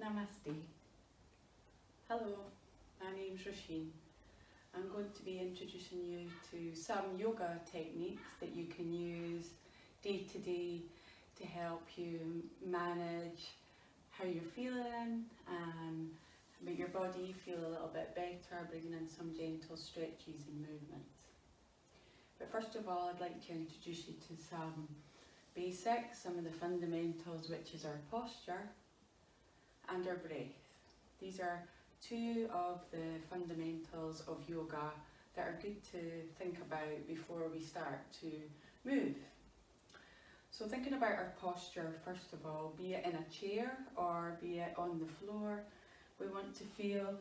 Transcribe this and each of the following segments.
Namaste. Hello, my name's Roshni. I'm going to be introducing you to some yoga techniques that you can use day to day to help you manage how you're feeling and make your body feel a little bit better, bringing in some gentle stretches and movements. But first of all, I'd like to introduce you to some basics, some of the fundamentals, which is our posture and our breath. These are two of the fundamentals of yoga that are good to think about before we start to move. So thinking about our posture, first of all, be it in a chair or be it on the floor, we want to feel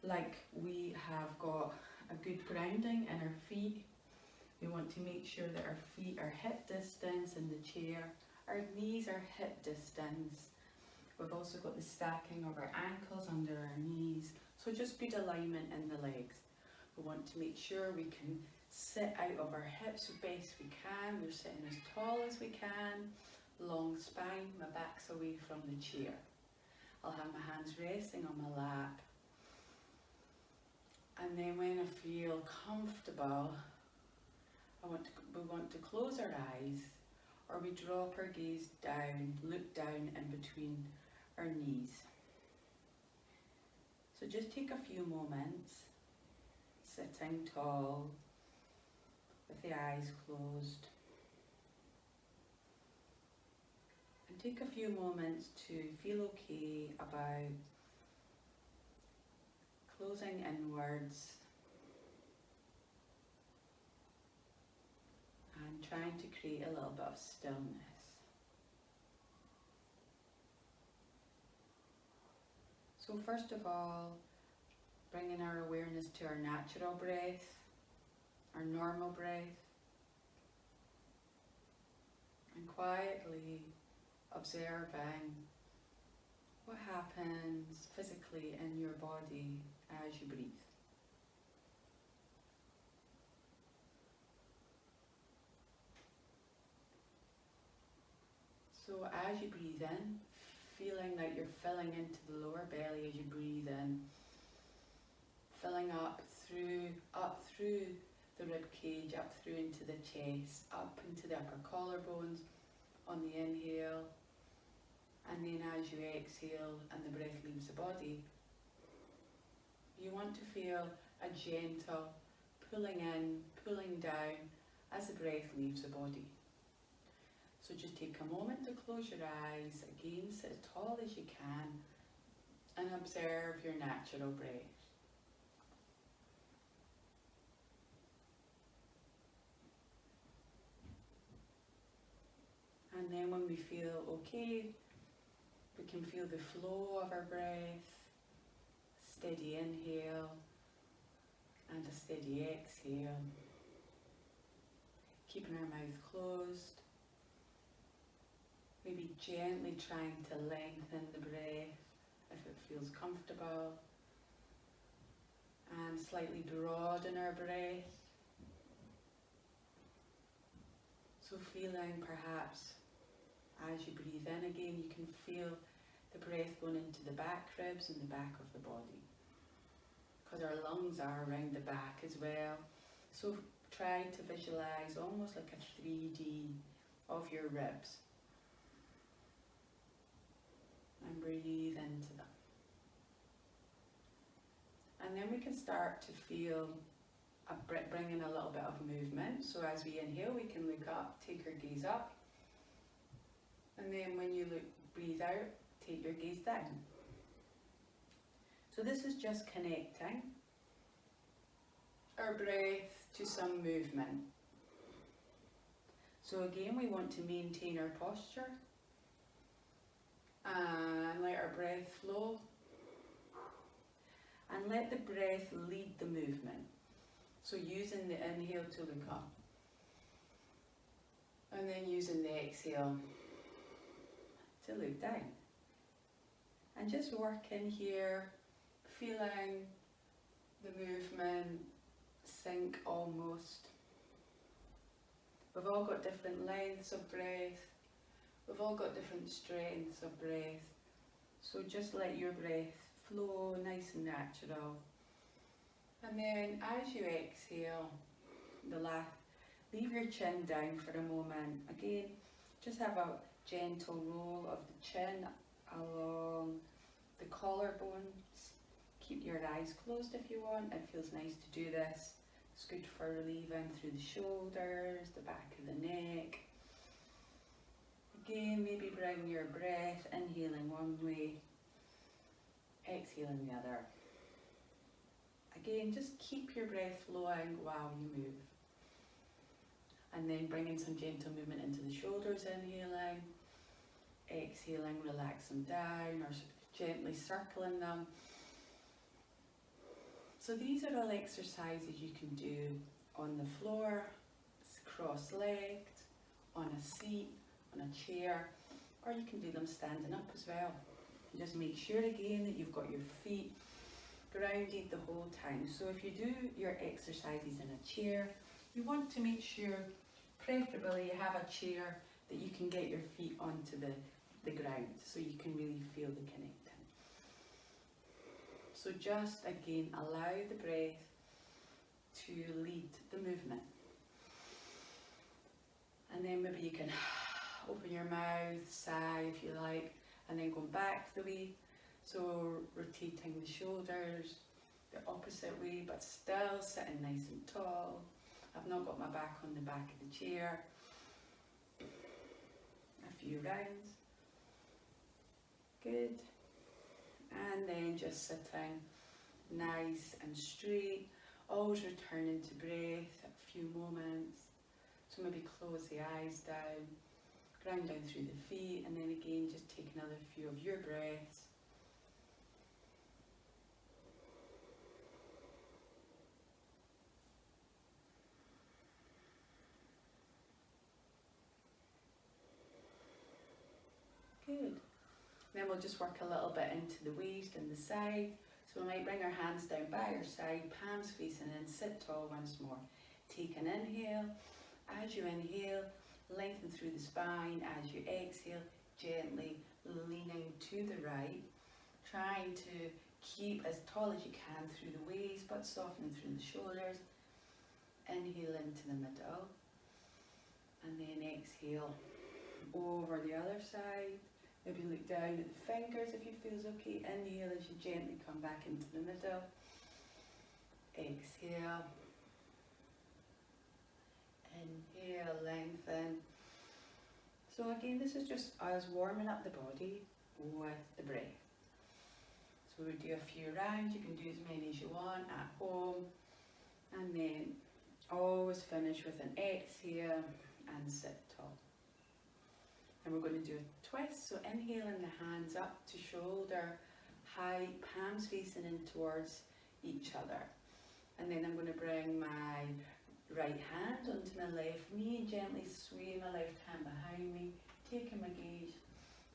like we have got a good grounding in our feet. We want to make sure that our feet are hip distance in the chair, our knees are hip distance. We've also got the stacking of our ankles under our knees, so just good alignment in the legs. We want to make sure we can sit out of our hips as best we can. We're sitting as tall as we can, long spine, my back's away from the chair. I'll have my hands resting on my lap. And then when I feel comfortable, we want to close our eyes, or we drop our gaze down, look down in between our knees. So just take a few moments, sitting tall, with the eyes closed. And take a few moments to feel okay about closing inwards and trying to create a little bit of stillness. So first of all, bringing our awareness to our natural breath, our normal breath, and quietly observing what happens physically in your body as you breathe. So as you breathe in, feeling like you're filling into the lower belly as you breathe in, filling up through the rib cage, up through into the chest, up into the upper collarbones on the inhale, and then as you exhale and the breath leaves the body, you want to feel a gentle pulling in, pulling down as the breath leaves the body. So just take a moment to close your eyes, again sit as tall as you can and observe your natural breath. And then when we feel okay, we can feel the flow of our breath, steady inhale and a steady exhale, keeping our mouth closed. Maybe gently trying to lengthen the breath if it feels comfortable, and slightly broaden our breath. So feeling perhaps as you breathe in again, you can feel the breath going into the back ribs and the back of the body, because our lungs are around the back as well. So try to visualize almost like a 3D of your ribs. And breathe into them. And then we can start to feel bringing a little bit of movement. So as we inhale, we can look up, take our gaze up. And then when you breathe out, take your gaze down. So this is just connecting our breath to some movement. So again, we want to maintain our posture and let our breath flow, and let the breath lead the movement. So using the inhale to look up, and then using the exhale to look down. And just working here, feeling the movement sink almost. We've all got different lengths of breath. We've all got different strengths of breath. So just let your breath flow nice and natural. And then as you exhale, leave your chin down for a moment. Again, just have a gentle roll of the chin along the collarbones. Keep your eyes closed if you want. It feels nice to do this. It's good for relieving through the shoulders, the back of the neck. Again, maybe bring your breath, inhaling one way, exhaling the other. Again, just keep your breath flowing while you move. And then bringing some gentle movement into the shoulders, inhaling, exhaling, relax them down or gently circling them. So these are all exercises you can do on the floor, cross-legged, on a seat, on a chair, or you can do them standing up as well. And just make sure again that you've got your feet grounded the whole time. So if you do your exercises in a chair, you want to make sure, preferably you have a chair that you can get your feet onto the ground so you can really feel the connecting. So just again, allow the breath to lead the movement. And then maybe you can open your mouth, sigh if you like, and then go back the way. So rotating the shoulders the opposite way, but still sitting nice and tall. I've not got my back on the back of the chair. A few rounds. Good. And then just sitting nice and straight. Always returning to breath a few moments. So maybe close the eyes down, ground down through the feet, and then again just take another few of your breaths. Good. Then we'll just work a little bit into the waist and the side. So we might bring our hands down by our side, palms facing in, sit tall once more. Take an inhale. As you inhale, lengthen through the spine. As you exhale, gently leaning to the right. Trying to keep as tall as you can through the waist, but softening through the shoulders. Inhale into the middle. And then exhale over the other side. Maybe look down at the fingers if you feel okay. Inhale as you gently come back into the middle. Exhale. Inhale, lengthen. So again, this is just us warming up the body with the breath. So we do a few rounds. You can do as many as you want at home. And then always finish with an exhale and sit tall. And we're going to do a twist, so inhaling the hands up to shoulder height, palms facing in towards each other. And then I'm going to bring my right hand onto my left knee and gently sway my left hand behind me, taking my gaze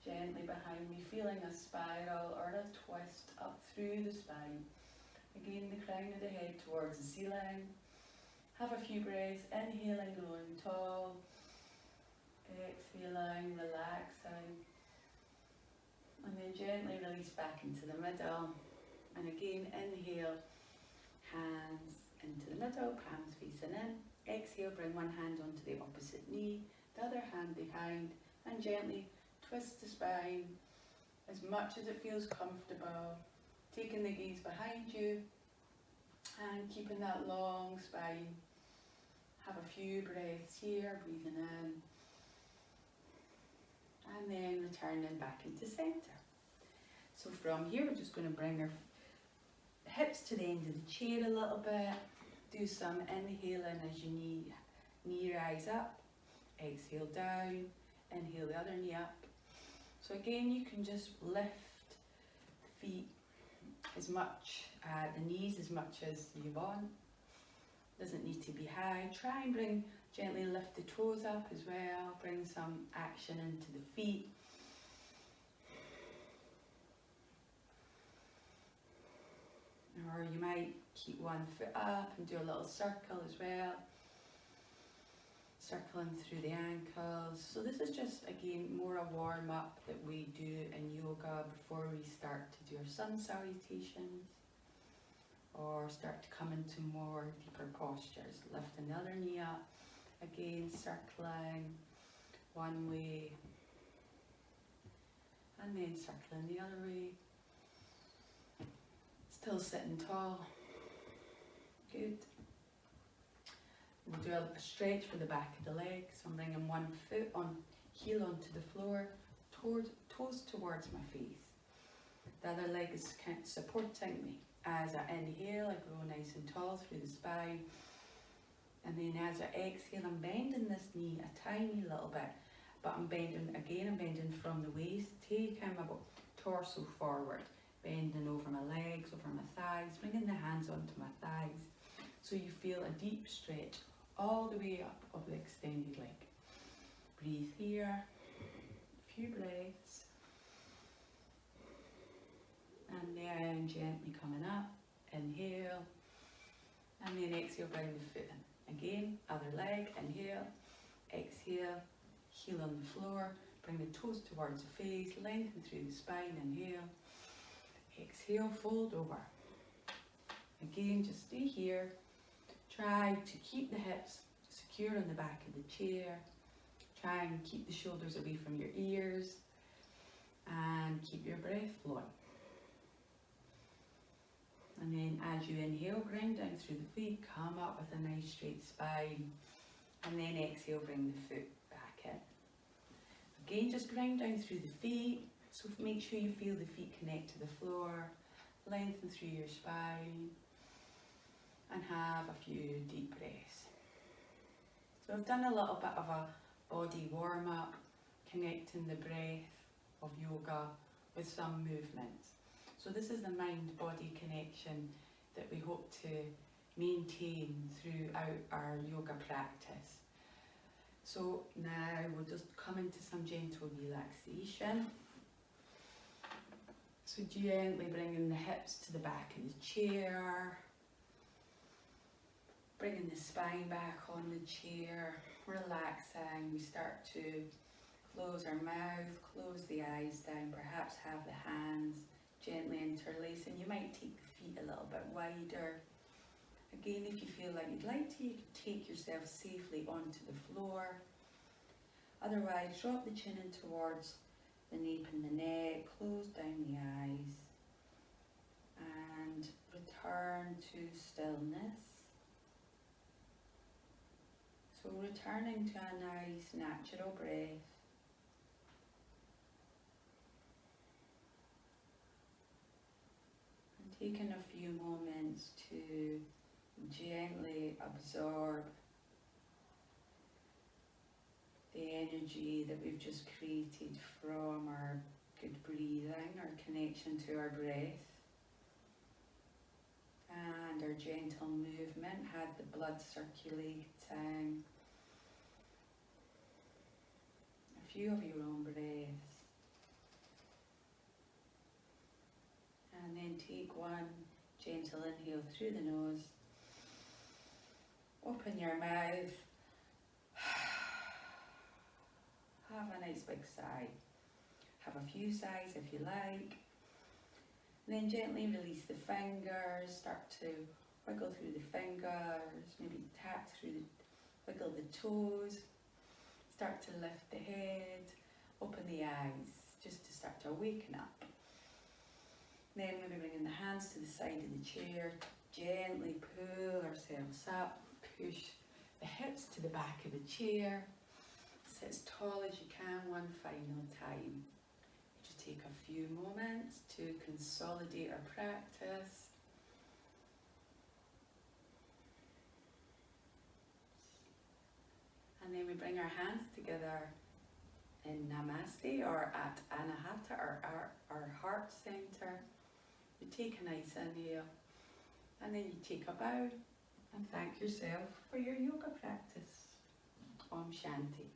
gently behind me, feeling a spiral or a twist up through the spine. Again, the crown of the head towards the ceiling. Have a few breaths, inhaling, growing tall. Exhaling, relaxing, and then gently release back into the middle. And again, inhale, hands into the middle, palms facing in. Exhale, bring one hand onto the opposite knee, the other hand behind, and gently twist the spine as much as it feels comfortable. Taking the gaze behind you and keeping that long spine. Have a few breaths here, breathing in. And then returning back into centre. So from here, we're just going to bring our hips to the end of the chair a little bit. Do some inhaling as your knee rise up. Exhale down. Inhale the other knee up. So again, you can just lift the feet as much, the knees as much as you want. Doesn't need to be high. Try and gently lift the toes up as well. Bring some action into the feet. Or you might keep one foot up and do a little circle as well. circling through the ankles. So this is just, again, more a warm-up that we do in yoga before we start to do our sun salutations or start to come into more deeper postures. Lifting the other knee up, again circling one way and then circling the other way. Still sitting tall. Good. We'll do a stretch for the back of the leg. So I'm bringing one foot on, heel onto the floor, toes towards my face. The other leg is kind of supporting me. As I inhale, I grow nice and tall through the spine. And then as I exhale, I'm bending this knee a tiny little bit. But I'm bending from the waist, taking my torso forward, bending over my legs, over my thighs, bringing the hands onto my thighs. So you feel a deep stretch all the way up of the extended leg. Breathe here, a few breaths. And then gently coming up, inhale. And then exhale, bring the foot in. Again, other leg, inhale, exhale, heel on the floor. Bring the toes towards the face, lengthen through the spine, inhale. Exhale, fold over. Again, just stay here. Try to keep the hips secure on the back of the chair. Try and keep the shoulders away from your ears. And keep your breath flowing. And then as you inhale, grind down through the feet, come up with a nice straight spine. And then exhale, bring the foot back in. Again, just grind down through the feet. So make sure you feel the feet connect to the floor. Lengthen through your spine. And have a few deep breaths. So I've done a little bit of a body warm up, connecting the breath of yoga with some movements. So this is the mind-body connection that we hope to maintain throughout our yoga practice. So now we'll just come into some gentle relaxation. So gently bringing the hips to the back of the chair. Bringing the spine back on the chair, relaxing. We start to close our mouth, close the eyes down, perhaps have the hands gently interlacing. You might take the feet a little bit wider. Again, if you feel like you'd like to, you can take yourself safely onto the floor. Otherwise, drop the chin in towards the nape and the neck, close down the eyes, and return to stillness. So returning to a nice natural breath. And taking a few moments to gently absorb the energy that we've just created from our good breathing, our connection to our breath. And our gentle movement had the blood circulating. A few of your own breaths. And then take one gentle inhale through the nose. Open your mouth. Have a nice big sigh. Have a few sighs if you like. And then gently release the fingers, start to wiggle through the fingers, maybe tap through, wiggle the toes, start to lift the head, open the eyes, just to start to awaken up. Then maybe bringing the hands to the side of the chair, gently pull ourselves up, push the hips to the back of the chair, sit as tall as you can one final time. Just take a few moments to consolidate our practice. And then we bring our hands together in Namaste or at Anahata or our heart center. You take a nice inhale and then you take a bow and thank yourself for your yoga practice. Om Shanti.